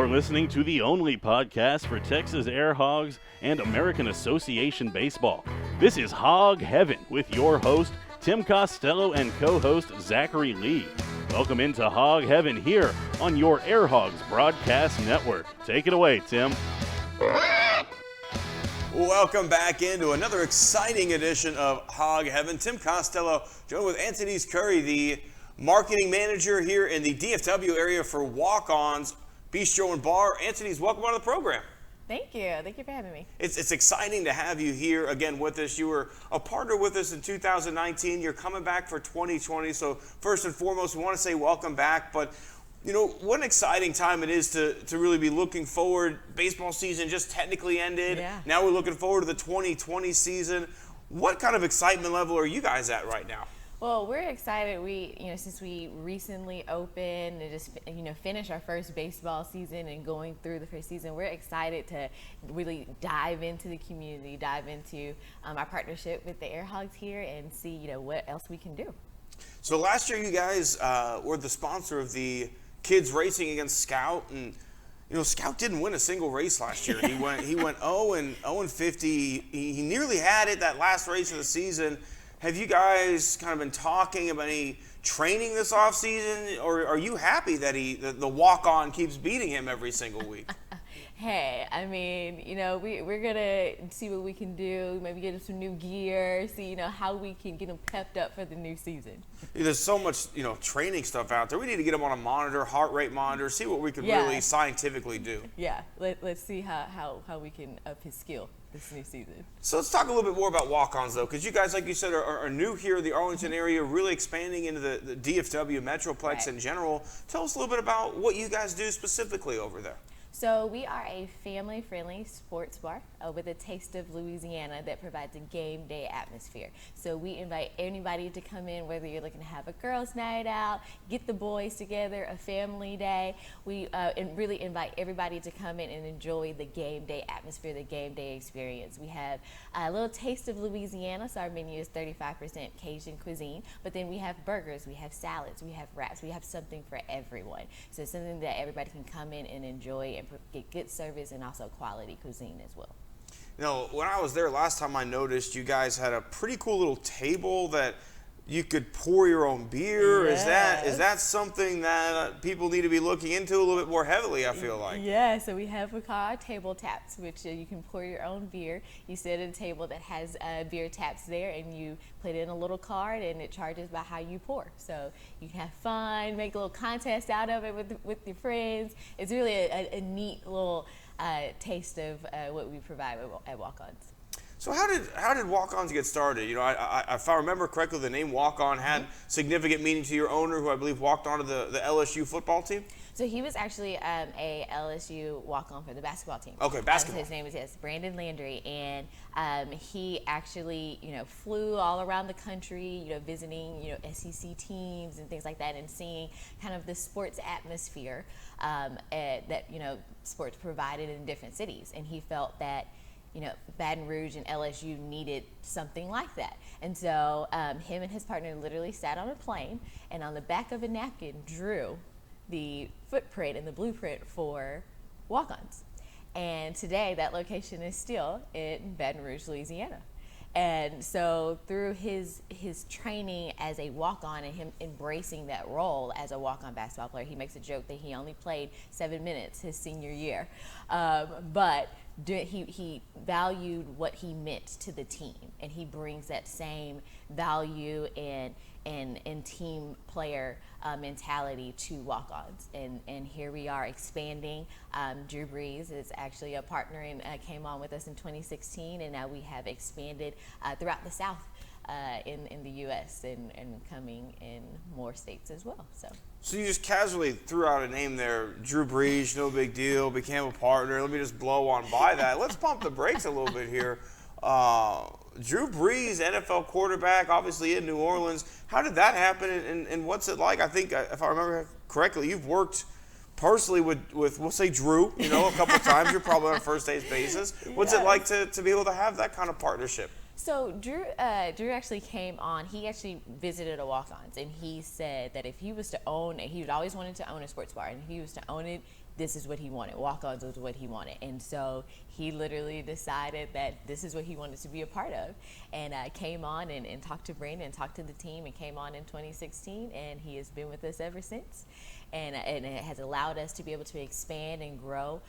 You're listening to the only podcast for Texas AirHogs and American Association Baseball. This is Hog Heaven with your host, Tim Costello, and co-host Zachary Lee. Welcome into Hog Heaven here on your AirHogs Broadcast Network. Take it away, Tim. Welcome back into another exciting edition of Hog Heaven. Tim Costello joined with Antonese Curry, the marketing manager here in the DFW area for Walk-Ons Bistro and Bar. Antonese, welcome on the program. Thank you. Thank you for having me. It's exciting to have you here again with us. You were a partner with us in 2019. You're coming back for 2020. So first and foremost, we want to say welcome back. But, you know, what an exciting time it is to really be looking forward. Baseball season just technically ended. Yeah. Now we're looking forward to the 2020 season. What kind of excitement level are you guys at right now? Well, we're excited. Since we recently opened and just, finished our first baseball season and going through the first season, we're excited to really dive into the community, dive into our partnership with the AirHogs here and see, what else we can do. So last year you guys were the sponsor of the kids racing against Scout, and Scout didn't win a single race last year. He went 0-50. He nearly had it that last race of the season. Have you guys kind of been talking about any training this offseason, or are you happy that the walk-on keeps beating him every single week? Hey, I mean, we're going to see what we can do, maybe get him some new gear, see, how we can get him pepped up for the new season. There's so much, training stuff out there. We need to get him on a monitor, heart rate monitor, see what we can really scientifically do. Yeah, let's see how we can up his skill this new season. So let's talk a little bit more about walk-ons, though, because you guys, like you said, are new here in the Arlington area, really expanding into the DFW Metroplex in general. Tell us a little bit about what you guys do specifically over there. So we are a family-friendly sports bar with a taste of Louisiana that provides a game day atmosphere. So we invite anybody to come in, whether you're looking to have a girls' night out, get the boys together, a family day. We really invite everybody to come in and enjoy the game day atmosphere, the game day experience. We have a little taste of Louisiana, so our menu is 35% Cajun cuisine, but then we have burgers, we have salads, we have wraps, we have something for everyone. So it's something that everybody can come in and enjoy and get good service and also quality cuisine as well. When I was there last time, I noticed you guys had a pretty cool little table that you could pour your own beer. Yes. Is that something that people need to be looking into a little bit more heavily, I feel like? Yeah, so we have what we call our table taps, which you can pour your own beer. You sit at a table that has beer taps there, and you put in a little card, and it charges by how you pour. So you can have fun, make a little contest out of it with your friends. It's really a neat little taste of what we provide at Walk-Ons. So how did Walk-Ons get started? If I remember correctly, the name Walk-On had significant meaning to your owner, who I believe walked onto the LSU football team. So he was actually a LSU walk-on for the basketball team. Okay, basketball. His name is Brandon Landry, and he actually flew all around the country, visiting SEC teams and things like that, and seeing kind of the sports atmosphere that sports provided in different cities, and he felt that Baton Rouge and LSU needed something like that. And so him and his partner literally sat on a plane and on the back of a napkin drew the footprint and the blueprint for Walk-Ons. And today that location is still in Baton Rouge, Louisiana. And so through his training as a walk-on and him embracing that role as a walk-on basketball player, he makes a joke that he only played 7 minutes his senior year. But he valued what he meant to the team, and he brings that same value and team player mentality to Walk-Ons. And here we are expanding. Drew Brees is actually a partner and came on with us in 2016, and now we have expanded throughout the South in the U.S. and coming in more states as well. So you just casually threw out a name there, Drew Brees, no big deal, became a partner. Let me just blow on by that. Let's pump the brakes a little bit here. Drew Brees, NFL quarterback, obviously in New Orleans. How did that happen, and what's it like? I think, if I remember correctly, you've worked personally with we'll say Drew, a couple of times. You're probably on a first-base basis. What's it like to be able to have that kind of partnership? So Drew actually came on. He actually visited a Walk-Ons, and he said that if he was to own it, he had always wanted to own a sports bar, and if he was to own it, this is what he wanted. Walk-ons was what he wanted. And so he literally decided that this is what he wanted to be a part of. And came on and talked to Brandon and talked to the team and came on in 2016. And he has been with us ever since. And it has allowed us to be able to expand and grow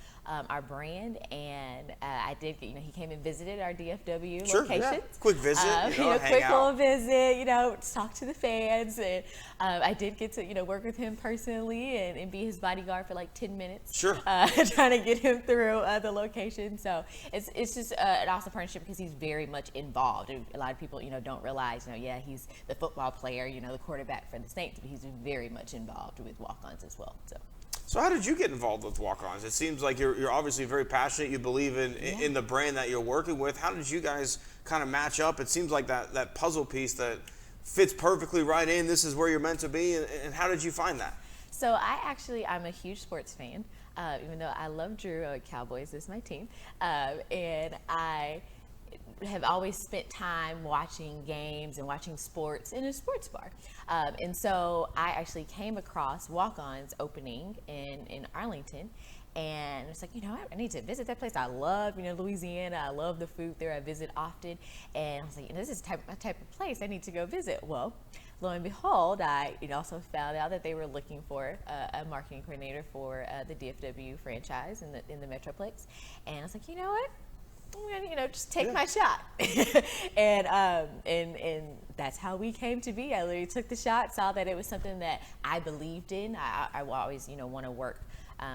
our brand. And I did, he came and visited our DFW Sure, locations. yeah. Quick visit, hang quick out. little visit, talk to the fans. And I did get to, work with him personally and be his bodyguard for like 10 minutes. Sure. Trying to get him through the location. So it's just an awesome partnership because he's very much involved. And a lot of people, don't realize, he's the football player, the quarterback for the Saints, but he's very much involved with walk-ons as well. So how did you get involved with walk-ons? It seems like you're obviously very passionate. You believe in the brand that you're working with. How did you guys kind of match up? It seems like that puzzle piece that fits perfectly right in. This is where you're meant to be. And how did you find that? So I'm a huge sports fan, even though I love Drew. Cowboys is my team. And I have always spent time watching games and watching sports in a sports bar. And so I actually came across Walk-On's opening in Arlington. And it's like, I need to visit that place. I love, Louisiana. I love the food there. I visit often. And I was like, this is my type of place I need to go visit. Well, lo and behold, I also found out that they were looking for a marketing coordinator for the DFW franchise in the Metroplex. And I was like, you know what? I'm gonna, just take my shot. and that's how we came to be. I literally took the shot, saw that it was something that I believed in. I always, want to work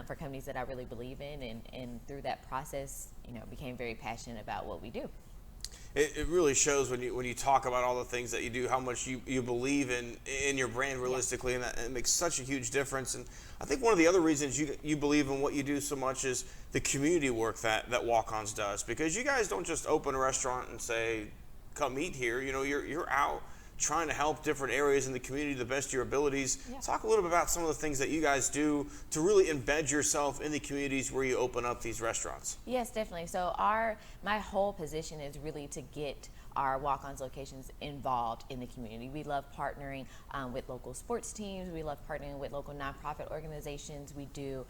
for companies that I really believe in, and through that process, became very passionate about what we do. It really shows when you talk about all the things that you do, how much you believe in your brand realistically, and that it makes such a huge difference. And I think one of the other reasons you believe in what you do so much is the community work that Walk-Ons does, because you guys don't just open a restaurant and say, come eat here. You're out trying to help different areas in the community to the best of your abilities. Yeah. Talk a little bit about some of the things that you guys do to really embed yourself in the communities where you open up these restaurants. Yes, definitely. So my whole position is really to get our Walk-Ons locations involved in the community. We love partnering with local sports teams. We love partnering with local nonprofit organizations. We do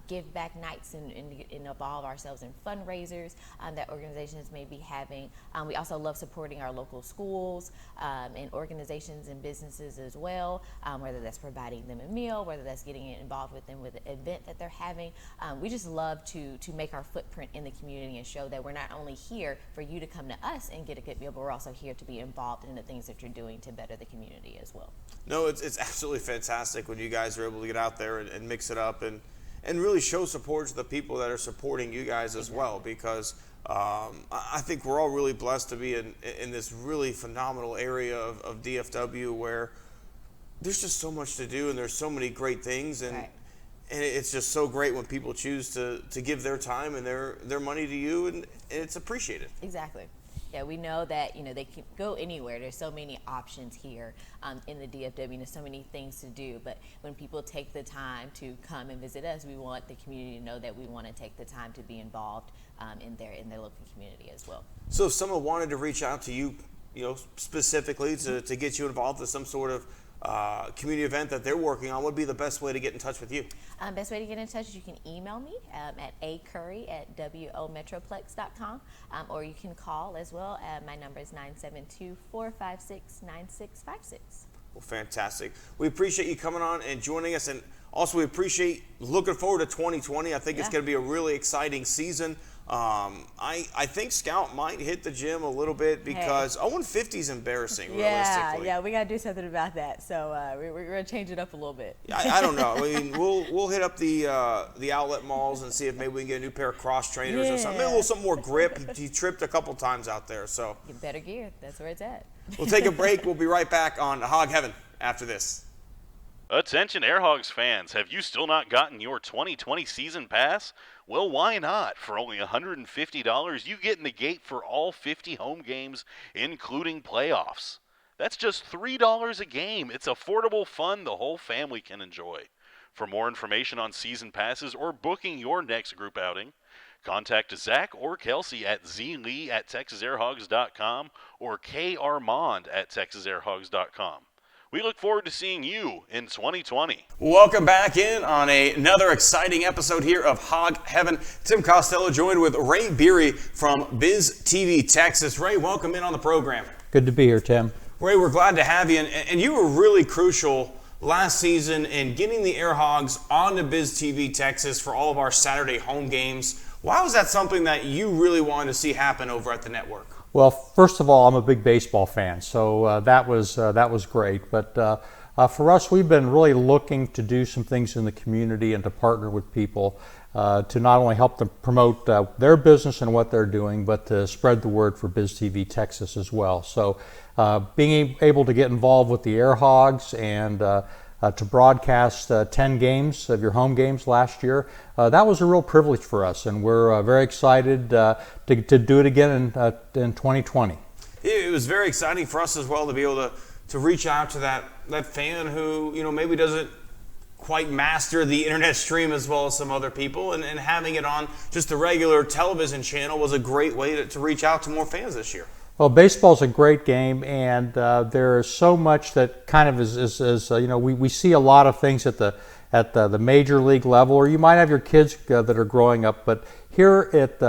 give back nights and involve ourselves in fundraisers that organizations may be having. We also love supporting our local schools and organizations and businesses as well, whether that's providing them a meal, whether that's getting involved with them with an event that they're having. We just love to make our footprint in the community and show that we're not only here for you to come to us and get a good meal, but we're also here to be involved in the things that you're doing to better the community as well. No, it's absolutely fantastic when you guys are able to get out there and mix it up and really show support to the people that are supporting you guys as well, because I think we're all really blessed to be in this really phenomenal area of DFW where there's just so much to do and there's so many great things, and it's just so great when people choose to give their time and their money to you, and it's appreciated. Exactly. Yeah, we know that they can go anywhere. There's so many options here in the DFW. There's so many things to do. But when people take the time to come and visit us, we want the community to know that we want to take the time to be involved in their local community as well. So if someone wanted to reach out to you, specifically to get you involved in some sort of community event that they're working on, what would be the best way to get in touch with you? Best way to get in touch is you can email me at acurry@wometroplex.com, or you can call as well. My number is 972-456-9656. Well, fantastic. We appreciate you coming on and joining us, and also we appreciate looking forward to 2020. I think it's going to be a really exciting season. I think Scout might hit the gym a little bit because 0-50 is embarrassing, realistically. Yeah, we got to do something about that. So we're going to change it up a little bit. I don't know. I mean, we'll hit up the outlet malls and see if maybe we can get a new pair of cross trainers or something. Maybe a little something more grip. He tripped a couple times out there. So get better gear. That's where it's at. We'll take a break. We'll be right back on Hog Heaven after this. Attention AirHogs fans, have you still not gotten your 2020 season pass? Well, why not? For only $150, you get in the gate for all 50 home games, including playoffs. That's just $3 a game. It's affordable fun the whole family can enjoy. For more information on season passes or booking your next group outing, contact Zach or Kelsey at zlee@texasairhogs.com or karmond@texasairhogs.com. We look forward to seeing you in 2020. Welcome back in on another exciting episode here of Hog Heaven. Tim Costello joined with Ray Biery from Biz TV Texas. Ray, welcome in on the program. Good to be here, Tim. Ray, we're glad to have you. And you were really crucial last season in getting the AirHogs onto Biz TV Texas for all of our Saturday home games. Why was that something that you really wanted to see happen over at the network? Well, first of all, I'm a big baseball fan, so that was great. But for us, we've been really looking to do some things in the community and to partner with people to not only help them promote their business and what they're doing, but to spread the word for Biz TV Texas as well. So being able to get involved with the AirHogs and to broadcast 10 games of your home games last year, that was a real privilege for us, and we're very excited to do it again in 2020. It was very exciting for us as well to be able to reach out to that fan who maybe doesn't quite master the internet stream as well as some other people, and having it on just the regular television channel was a great way to reach out to more fans this year. Well, baseball's a great game, and there is so much that kind of is we see a lot of things at the major league level, or you might have your kids that are growing up. But here at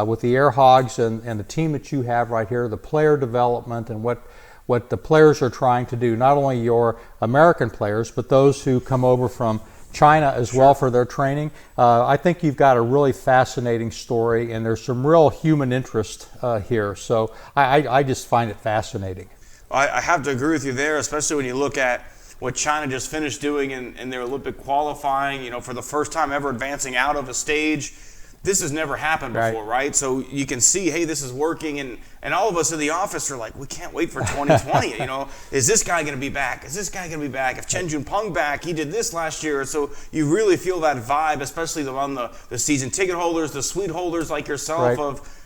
with the AirHogs and the team that you have right here, the player development and what the players are trying to do, not only your American players, but those who come over from China as well for their training. I think you've got a really fascinating story, and there's some real human interest here. So I just find it fascinating. I have to agree with you there, especially when you look at what China just finished doing in their Olympic qualifying, for the first time ever advancing out of a stage. This has never happened before, right? So you can see, hey, this is working, and all of us in the office are like, we can't wait for 2020. Is this guy going to be back? Is this guy going to be back? If Chen Junpeng back, he did this last year. So you really feel that vibe, especially among the season ticket holders, the suite holders like yourself, of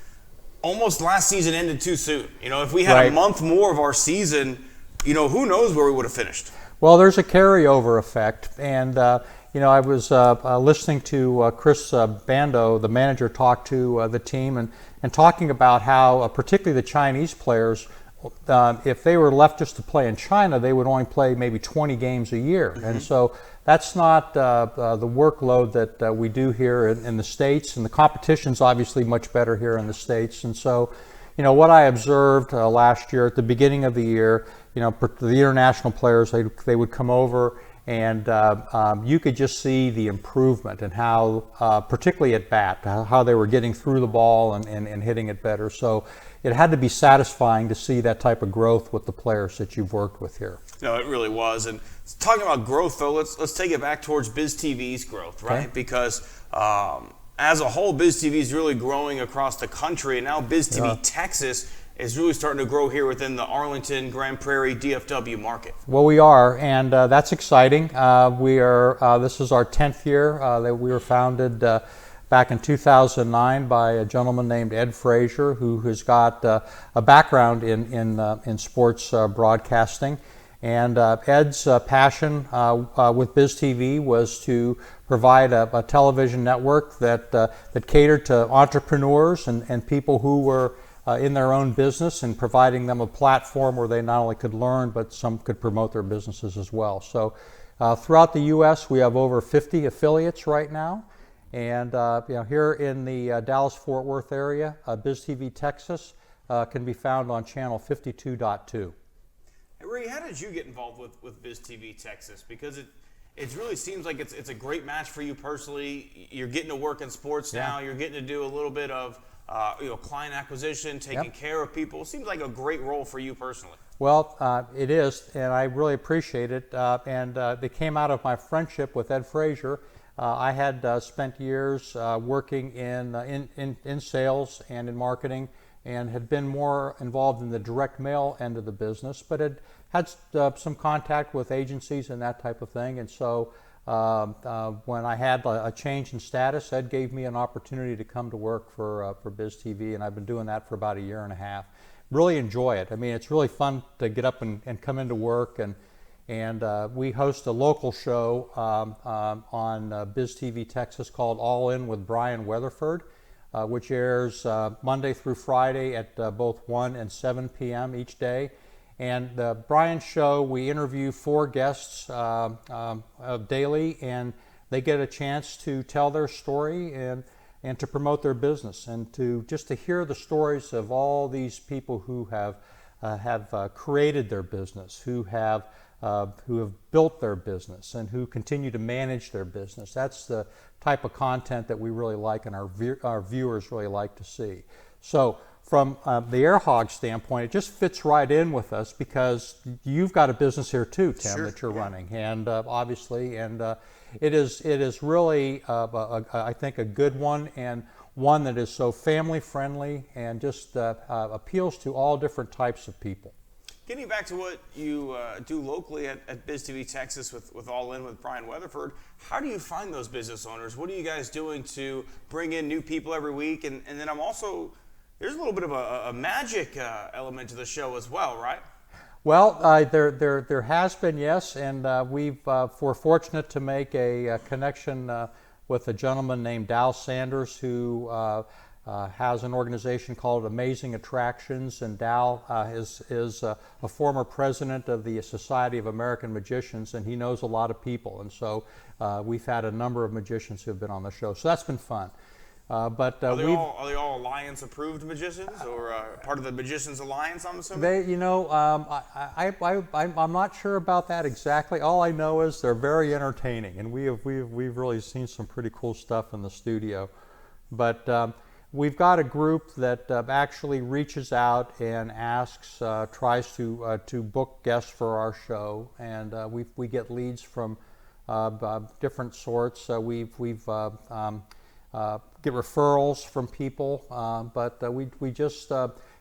almost last season ended too soon. If we had a month more of our season, who knows where we would have finished. Well, there's a carryover effect, and I was listening to Chris Bando, the manager, talk to the team and talking about how particularly the Chinese players, if they were left just to play in China, they would only play maybe 20 games a year. Mm-hmm. And so that's not the workload that we do here in the States, and the competition's obviously much better here in the States. And so, what I observed last year at the beginning of the year, the international players, they would come over, and you could just see the improvement and how, particularly at bat, how they were getting through the ball and hitting it better. So it had to be satisfying to see that type of growth with the players that you've worked with here. No, it really was. And talking about growth, though, let's take it back towards Biz TV's growth, right? Okay. Because as a whole, Biz TV is really growing across the country, and now Biz TV Texas is really starting to grow here within the Arlington, Grand Prairie, DFW market. Well, we are, and that's exciting. We are. This is our 10th year. That we were founded back in 2009 by a gentleman named Ed Frazier, who has got a background in sports broadcasting. And Ed's passion with Biz TV was to provide a television network that catered to entrepreneurs and people who were in their own business, and providing them a platform where they not only could learn, but some could promote their businesses as well. So throughout the U.S., we have over 50 affiliates right now. And here in the Dallas-Fort Worth area, Biz TV Texas can be found on channel 52.2. Hey, Ray, how did you get involved with Biz TV Texas? Because it really seems like it's a great match for you personally. You're getting to work in sports now. You're getting to do a little bit of client acquisition, taking care of people. It seems like a great role for you personally. Well, it is, and I really appreciate it. And they came out of my friendship with Ed Frazier. I had spent years working in sales and in marketing, and had been more involved in the direct mail end of the business, but had some contact with agencies and that type of thing. And so when I had a change in status, Ed gave me an opportunity to come to work for Biz TV, and I've been doing that for about a year and a half. Really enjoy it. I mean, it's really fun to get up and come into work, and we host a local show on Biz TV Texas called All In with Brian Weatherford, which airs Monday through Friday at both 1 and 7 p.m. each day. And the Brian Show, we interview 4 guests daily, and they get a chance to tell their story and to promote their business, and to just to hear the stories of all these people who have created their business, who have built their business, and who continue to manage their business. That's the type of content that we really like and our viewers really like to see. So from the AirHogs standpoint, it just fits right in with us because you've got a business here too, Tim, that you're running, and obviously, and it is really, I think, a good one, and one that is so family friendly and just appeals to all different types of people. Getting back to what you do locally at Biz TV Texas with All In with Brian Weatherford, how do you find those business owners? What are you guys doing to bring in new people every week? And then there's a little bit of a magic element to the show as well, right? Well, there has been, yes, and we're fortunate to make a connection with a gentleman named Dow Sanders, who has an organization called Amazing Attractions, and Dow is a former president of the Society of American Magicians, and he knows a lot of people, and so we've had a number of magicians who have been on the show, so that's been fun. Are they all Alliance approved magicians, or part of the Magicians Alliance, I'm assuming? I'm not sure about that exactly. All I know is they're very entertaining, and we've really seen some pretty cool stuff in the studio. But we've got a group that actually reaches out and asks, tries to book guests for our show, and we get leads from different sorts. We've get referrals from people, but we just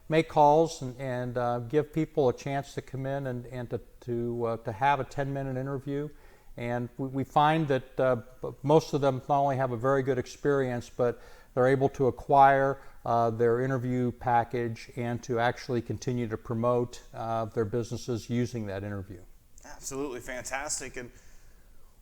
make calls and give people a chance to come in and to have a 10-minute interview. And we find that most of them not only have a very good experience, but they're able to acquire their interview package and to actually continue to promote their businesses using that interview. Absolutely fantastic. And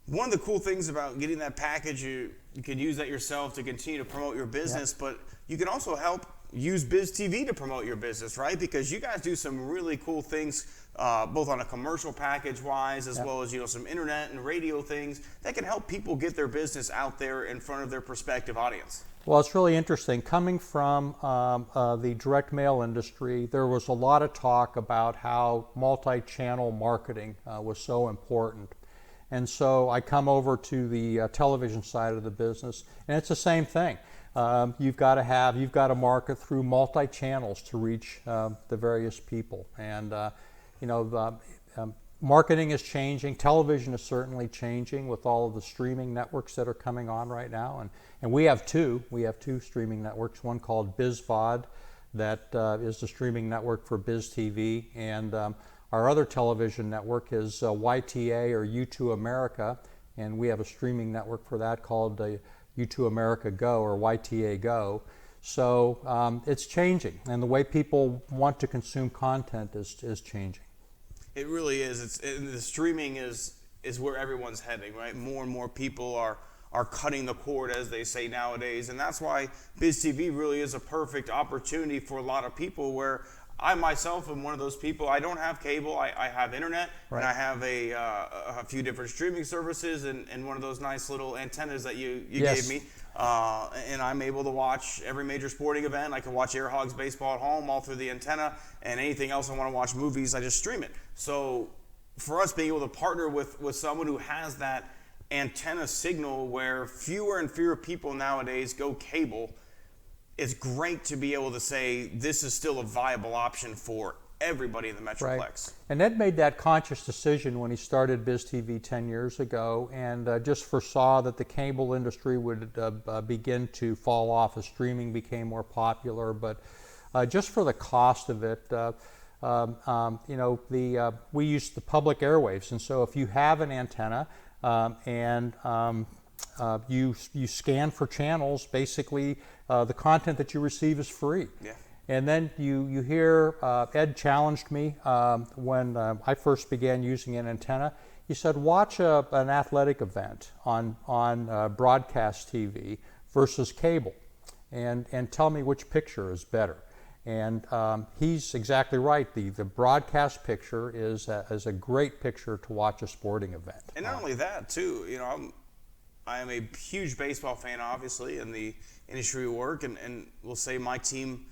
one of the cool things about getting that package, you can use that yourself to continue to promote your business, but you can also help use Biz TV to promote your business, right? Because you guys do some really cool things, both on a commercial package wise, as well as some internet and radio things that can help people get their business out there in front of their prospective audience. Well, it's really interesting. Coming from the direct mail industry, there was a lot of talk about how multi-channel marketing was so important. And so I come over to the television side of the business, and it's the same thing. You've got to market through multi-channels to reach the various people. And marketing is changing. Television is certainly changing with all of the streaming networks that are coming on right now. And we have two. We have 2 streaming networks. One called BizVod, that is the streaming network for Biz TV, and our other television network is YTA, or U2 America, and we have a streaming network for that called U2 America Go, or YTA Go. So it's changing, and the way people want to consume content is changing. It really is. The streaming is where everyone's heading, right? More and more people are cutting the cord, as they say nowadays, and that's why Biz TV really is a perfect opportunity for a lot of people, where I myself am one of those people. I don't have cable. I have internet, and I have a few different streaming services, and one of those nice little antennas that you gave me. And I'm able to watch every major sporting event. I can watch AirHogs baseball at home all through the antenna, and anything else I want to watch, movies, I just stream it. So for us being able to partner with someone who has that antenna signal, where fewer and fewer people nowadays go cable, it's great to be able to say this is still a viable option for everybody in the Metroplex. Right. And Ed made that conscious decision when he started Biz TV 10 years ago, and just foresaw that the cable industry would begin to fall off as streaming became more popular. But just for the cost of it, we use the public airwaves, and so if you have an antenna and you scan for channels, basically the content that you receive is free. Yeah. And then you hear, Ed challenged me when I first began using an antenna. He said, watch an athletic event on broadcast TV versus cable, and tell me which picture is better. And he's exactly right. The broadcast picture is a great picture to watch a sporting event. And not only that, too, you know, I am a huge baseball fan, obviously, in the industry we work, and we'll say my team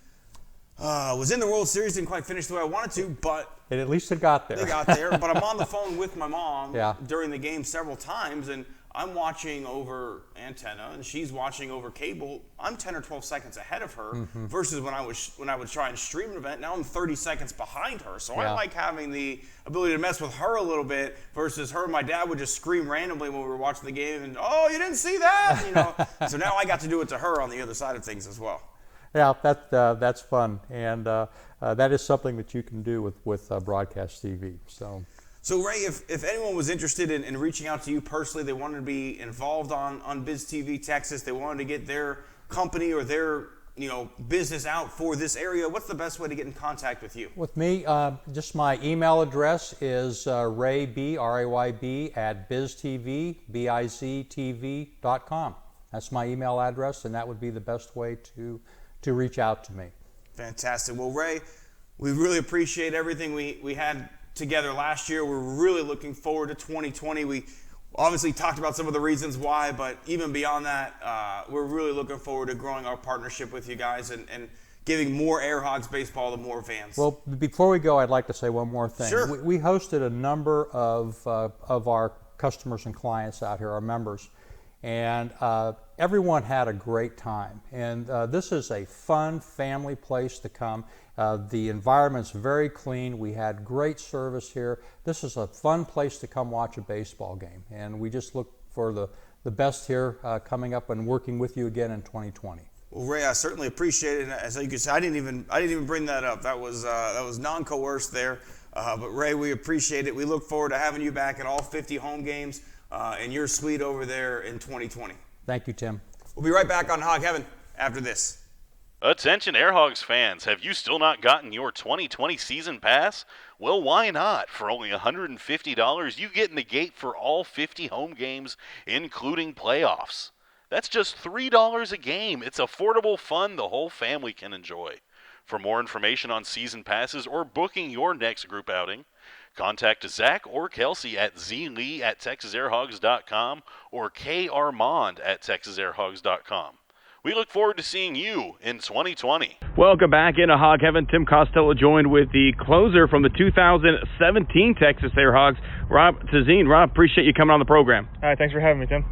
was in the World Series, didn't quite finish the way I wanted to, but at least it got there. They got there, but I'm on the phone with my mom Yeah. during the game several times, and I'm watching over antenna, and she's watching over cable. I'm 10 or 12 seconds ahead of her versus when I would try and stream an event. Now I'm 30 seconds behind her. So I like having the ability to mess with her a little bit versus her and my dad would just scream randomly when we were watching the game and, oh, you didn't see that? You know. So now I got to do it to her on the other side of things as well. Yeah, that's fun, and that is something that you can do with broadcast TV. So Ray, if anyone was interested in reaching out to you personally, they wanted to be involved on Biz TV Texas, they wanted to get their company or their business out for this area, what's the best way to get in contact with you? With me, just my email address is rayb, R-A-Y-B, at biztv, biztv.com. That's my email address, and that would be the best way to reach out to me. Fantastic. Well, Ray, we really appreciate everything we had together last year. We're really looking forward to 2020. We obviously talked about some of the reasons why, but even beyond that, we're really looking forward to growing our partnership with you guys and giving more AirHogs baseball to more fans. Well, before we go, I'd like to say one more thing. Sure. We hosted a number of our customers and clients out here, our members, and everyone had a great time. And this is a fun family place to come. The environment's very clean. We had great service here. This is a fun place to come watch a baseball game. And we just look for the best here coming up and working with you again in 2020. Well, Ray, I certainly appreciate it. As you can see, I didn't even bring that up. That was non-coerced there. But Ray, we appreciate it. We look forward to having you back at all 50 home games in your suite over there in 2020. Thank you, Tim. We'll be right back on Hog Heaven after this. Attention AirHogs fans, have you still not gotten your 2020 season pass? Well, why not? For only $150, you get in the gate for all 50 home games, including playoffs. That's just $3 a game. It's affordable fun the whole family can enjoy. For more information on season passes or booking your next group outing, contact Zach or Kelsey at zlee@texasairhogs.com or karmond@texasairhogs.com. We look forward to seeing you in 2020. Welcome back into Hog Heaven. Tim Costello joined with the closer from the 2017 Texas AirHogs, Rob Tasin. Rob, appreciate you coming on the program. All right, thanks for having me, Tim.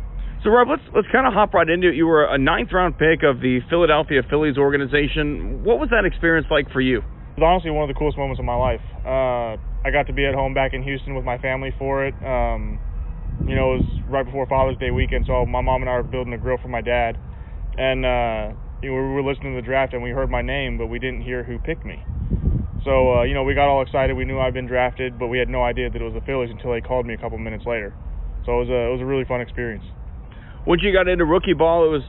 So, Rob, let's kind of hop right into it. You were a 9th-round pick of the Philadelphia Phillies organization. What was that experience like for you? It was honestly one of the coolest moments of my life. I got to be at home back in Houston with my family for it. It was right before Father's Day weekend, so my mom and I were building a grill for my dad. And we were listening to the draft, and we heard my name, but we didn't hear who picked me. So, we got all excited. We knew I'd been drafted, but we had no idea that it was the Phillies until they called me a couple minutes later. So it was a really fun experience. Once you got into rookie ball, it was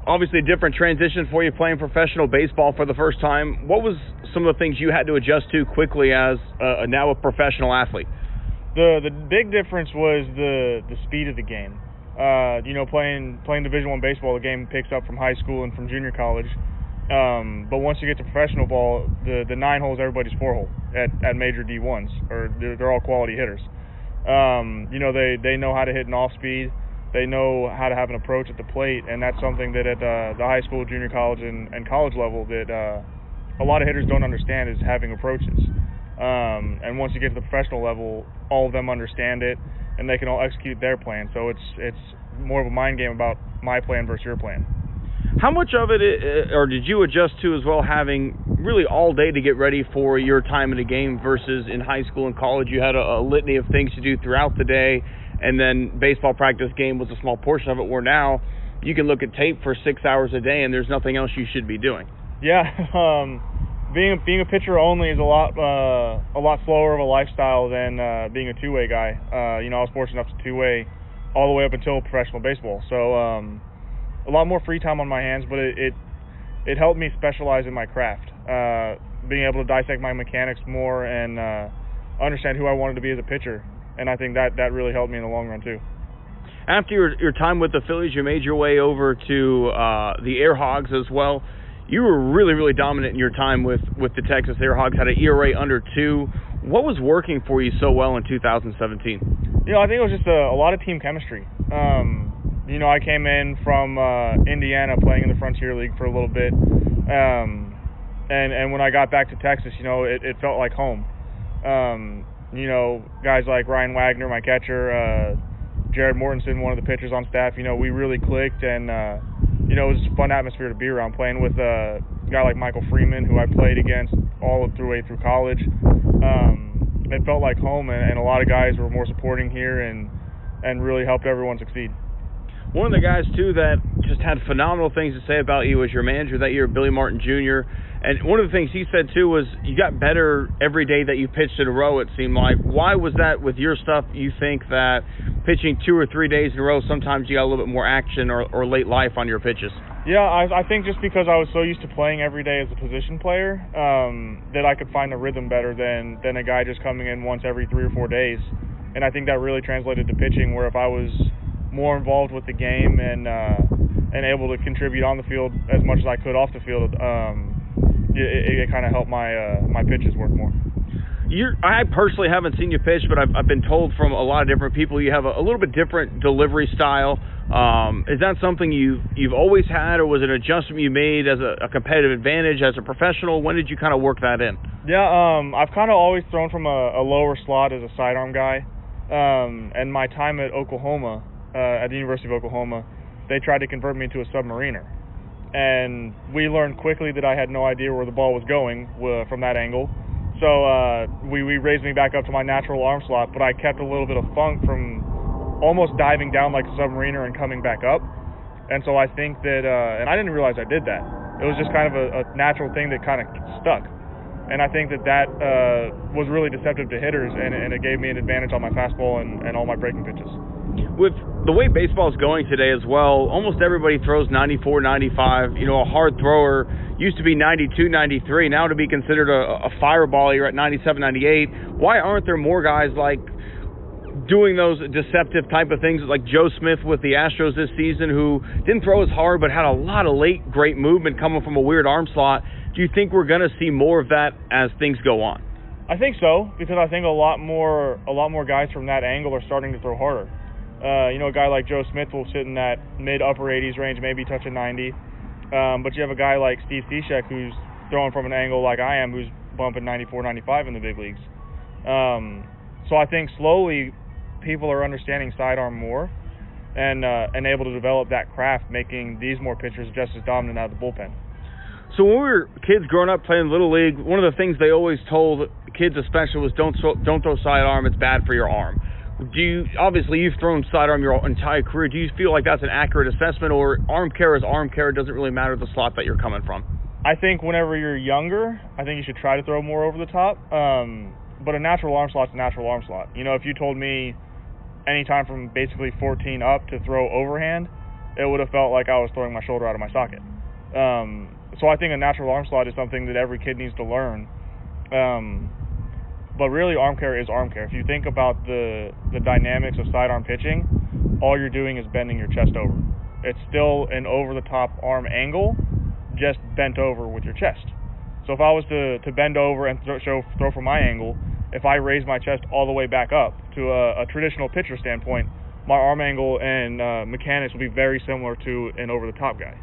obviously a different transition for you playing professional baseball for the first time. What was some of the things you had to adjust to quickly as now a professional athlete? The big difference was the speed of the game. Playing Division I baseball, the game picks up from high school and from junior college. But once you get to professional ball, the 9 holes everybody's 4 hole at major D1s, or they're all quality hitters. They know how to hit an off speed. They know how to have an approach at the plate, and that's something that at the high school, junior college, and college level that a lot of hitters don't understand is having approaches. And once you get to the professional level, all of them understand it, and they can all execute their plan. So it's more of a mind game about my plan versus your plan. How much of it, or did you adjust to as well, having really all day to get ready for your time in the game versus in high school and college you had a litany of things to do throughout the day, and then baseball practice game was a small portion of it, where now you can look at tape for 6 hours a day and there's nothing else you should be doing? Yeah, being a pitcher only is a lot slower of a lifestyle than being a two-way guy. I was fortunate enough to two-way all the way up until professional baseball. So a lot more free time on my hands, but it helped me specialize in my craft. Being able to dissect my mechanics more and understand who I wanted to be as a pitcher. And I think that really helped me in the long run, too. After your time with the Phillies, you made your way over to the AirHogs as well. You were really, really dominant in your time with the Texas AirHogs, had an ERA under 2. What was working for you so well in 2017? I think it was just a lot of team chemistry. I came in from Indiana playing in the Frontier League for a little bit. And when I got back to Texas, it felt like home. Guys like Ryan Wagner, my catcher, Jared Mortensen, one of the pitchers on staff, we really clicked, and it was a fun atmosphere to be around, playing with a guy like Michael Freeman, who I played against all the way through college. It felt like home, and a lot of guys were more supporting here and really helped everyone succeed. One of the guys, too, that just had phenomenal things to say about you was your manager that year, Billy Martin Jr., and one of the things he said, too, was you got better every day that you pitched in a row, it seemed like. Why was that with your stuff? You think that pitching 2 or 3 days in a row, sometimes you got a little bit more action or late life on your pitches? Yeah, I think just because I was so used to playing every day as a position player, that I could find the rhythm better than a guy just coming in once every 3 or 4 days. And I think that really translated to pitching, where if I was more involved with the game and able to contribute on the field as much as I could off the field, it kind of helped my pitches work more. I personally haven't seen you pitch, but I've been told from a lot of different people you have a little bit different delivery style. Is that something you've always had, or was it an adjustment you made as a competitive advantage as a professional? When did you kind of work that in? Yeah, I've kind of always thrown from a lower slot as a sidearm guy. And my time at Oklahoma, at the University of Oklahoma, they tried to convert me into a submariner. And we learned quickly that I had no idea where the ball was going from that angle. So we raised me back up to my natural arm slot, but I kept a little bit of funk from almost diving down like a submariner and coming back up. And so I think that, and I didn't realize I did that. It was just kind of a natural thing that kind of stuck. And I think that was really deceptive to hitters, and it gave me an advantage on my fastball and all my breaking pitches. With the way baseball is going today as well, almost everybody throws 94, 95. A hard thrower used to be 92, 93. Now to be considered a fireball, you're at 97, 98. Why aren't there more guys like doing those deceptive type of things like Joe Smith with the Astros this season, who didn't throw as hard but had a lot of late great movement coming from a weird arm slot? Do you think we're going to see more of that as things go on? I think so, because I think a lot more guys from that angle are starting to throw harder. A guy like Joe Smith will sit in that mid-upper 80s range, maybe touching 90. But you have a guy like Steve Cishek who's throwing from an angle like I am, who's bumping 94, 95 in the big leagues. So I think slowly people are understanding sidearm more and able to develop that craft, making these more pitchers just as dominant out of the bullpen. So when we were kids growing up playing Little League, one of the things they always told kids especially was don't throw sidearm, it's bad for your arm. Obviously you've thrown sidearm your entire career. Do you feel like that's an accurate assessment, or arm care is arm care, it doesn't really matter the slot that you're coming from? I think whenever you're younger, I think you should try to throw more over the top. But a natural arm slot's a natural arm slot. If you told me anytime from basically 14 up to throw overhand, it would have felt like I was throwing my shoulder out of my socket. So I think a natural arm slot is something that every kid needs to learn. But really, arm care is arm care. If you think about the dynamics of sidearm pitching, all you're doing is bending your chest over. It's still an over-the-top arm angle, just bent over with your chest. So if I was to bend over and throw from my angle, if I raise my chest all the way back up to a traditional pitcher standpoint, my arm angle and mechanics will be very similar to an over-the-top guy.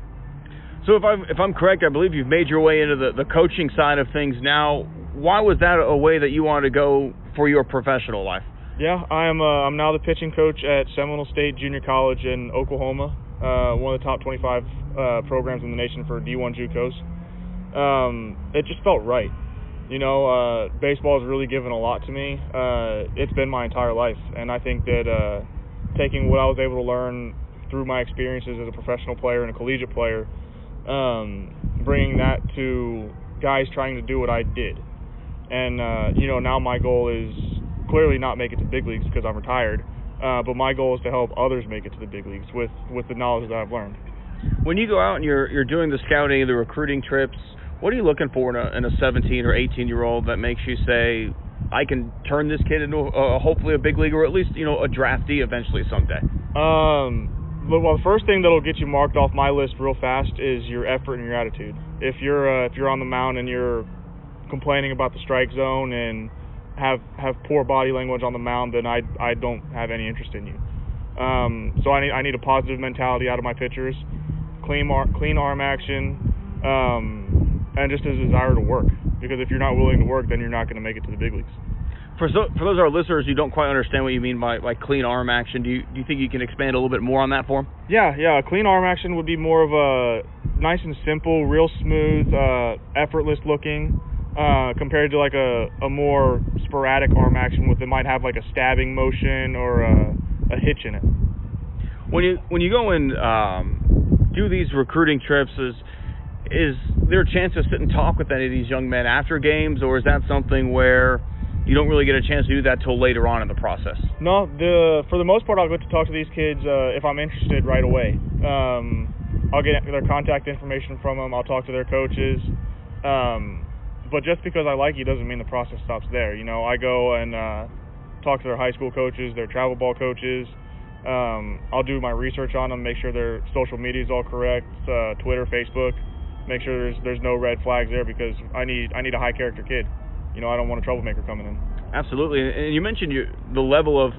So if I'm correct, I believe you've made your way into the coaching side of things now. Why was that a way that you wanted to go for your professional life? Yeah, I'm now the pitching coach at Seminole State Junior College in Oklahoma, one of the top 25 programs in the nation for D1 JUCOs. It just felt right. Baseball has really given a lot to me. It's been my entire life, and I think that taking what I was able to learn through my experiences as a professional player and a collegiate player, bringing that to guys trying to do what I did. And, now my goal is clearly not make it to the big leagues because I'm retired, but my goal is to help others make it to the big leagues with the knowledge that I've learned. When you go out and you're doing the scouting, the recruiting trips, what are you looking for in a 17 or 18-year-old that makes you say, I can turn this kid into hopefully a big league, or at least, a draftee eventually someday? the first thing that'll get you marked off my list real fast is your effort and your attitude. If you're on the mound and you're complaining about the strike zone and have poor body language on the mound, then I don't have any interest in you. So I need a positive mentality out of my pitchers, clean arm action, and just a desire to work. Because if you're not willing to work, then you're not going to make it to the big leagues. For those of our listeners who don't quite understand what you mean by clean arm action, do you think you can expand a little bit more on that for them? Yeah. Clean arm action would be more of a nice and simple, real smooth, effortless looking, compared to like a more sporadic arm action that might have like a stabbing motion or a hitch in it. When you go and do these recruiting trips, is there a chance to sit and talk with any of these young men after games, or is that something where you don't really get a chance to do that till later on in the process? No, for the most part, I'll get to talk to these kids if I'm interested right away. I'll get their contact information from them. I'll talk to their coaches. But just because I like you doesn't mean the process stops there. I go and talk to their high school coaches, their travel ball coaches. I'll do my research on them, make sure their social media is all correct, Twitter, Facebook, make sure there's no red flags there, because I need a high character kid. I don't want a troublemaker coming in. Absolutely. And you mentioned the level of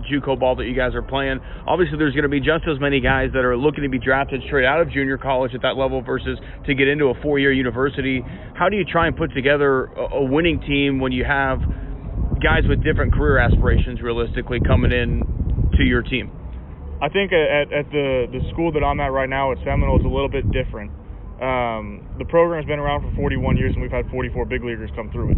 JUCO ball that you guys are playing. Obviously, there's going to be just as many guys that are looking to be drafted straight out of junior college at that level versus to get into a 4-year university. How do you try and put together a winning team when you have guys with different career aspirations realistically coming in to your team? I think at the school that I'm at right now at Seminole, it's a little bit different. The program's been around for 41 years, and we've had 44 big leaguers come through it.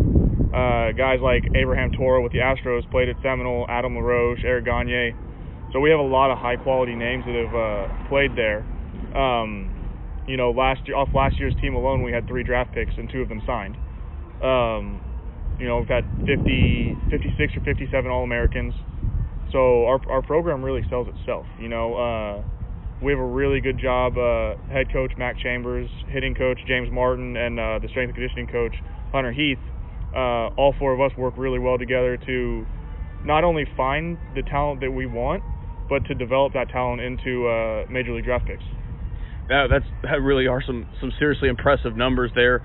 Guys like Abraham Toro with the Astros played at Seminole, Adam LaRoche, Eric Gagne. So we have a lot of high-quality names that have played there. Off last year's team alone, we had 3 draft picks, and 2 of them signed. We've had 56 or 57 All-Americans. So our program really sells itself. We have a really good job. Head coach Mac Chambers, hitting coach James Martin, and the strength and conditioning coach Hunter Heath. All 4 of us work really well together to not only find the talent that we want, but to develop that talent into major league draft picks. That really are some seriously impressive numbers there.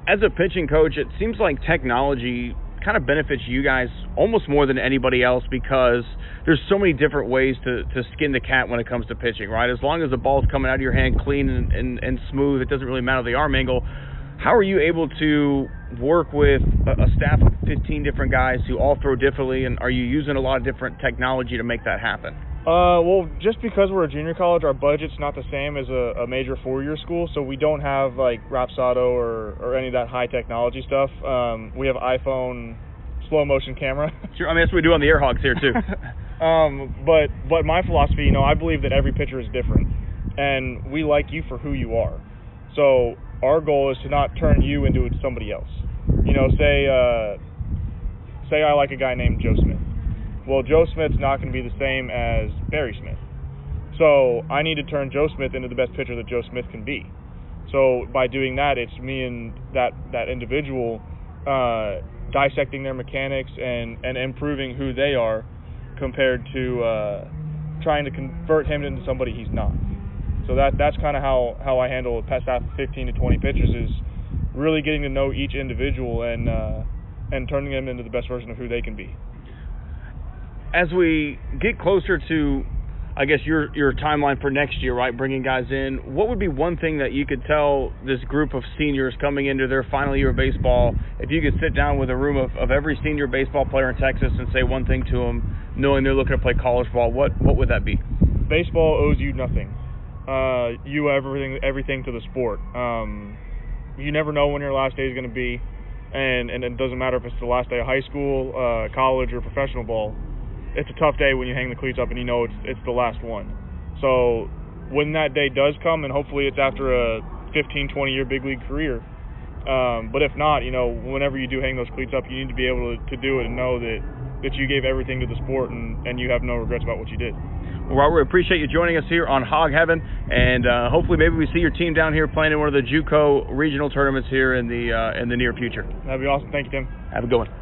As a pitching coach, it seems like technology kind of benefits you guys almost more than anybody else, because there's so many different ways to skin the cat when it comes to pitching, right? As long as the ball's coming out of your hand clean and smooth, it doesn't really matter the arm angle. How are you able to work with a staff of 15 different guys who all throw differently, and are you using a lot of different technology to make that happen? Well, just because we're a junior college, our budget's not the same as a major 4-year school, so we don't have like Rapsodo or any of that high technology stuff. We have iPhone slow motion camera. Sure, I mean that's what we do on the AirHogs here too. But my philosophy, I believe that every pitcher is different, and we like you for who you are. So our goal is to not turn you into somebody else. Say I like a guy named Joe Smith. Well, Joe Smith's not going to be the same as Biery Smith. So I need to turn Joe Smith into the best pitcher that Joe Smith can be. So by doing that, it's me and that individual dissecting their mechanics and improving who they are compared to trying to convert him into somebody he's not. So that's kind of how I handle a staff of 15 to 20 pitchers, is really getting to know each individual and turning them into the best version of who they can be. As we get closer to, I guess, your timeline for next year, right, bringing guys in, what would be one thing that you could tell this group of seniors coming into their final year of baseball, if you could sit down with a room of every senior baseball player in Texas and say one thing to them, knowing they're looking to play college ball, what would that be? Baseball owes you nothing. You owe everything to the sport. You never know when your last day is going to be, and it doesn't matter if it's the last day of high school, college, or professional ball. It's a tough day when you hang the cleats up and you know it's the last one. So when that day does come, and hopefully it's after a 15, 20-year big league career, but if not, whenever you do hang those cleats up, you need to be able to do it and know that you gave everything to the sport and you have no regrets about what you did. Well, Robert, we appreciate you joining us here on Hog Heaven, and hopefully maybe we see your team down here playing in one of the JUCO regional tournaments here in the near future. That'd be awesome. Thank you, Tim. Have a good one.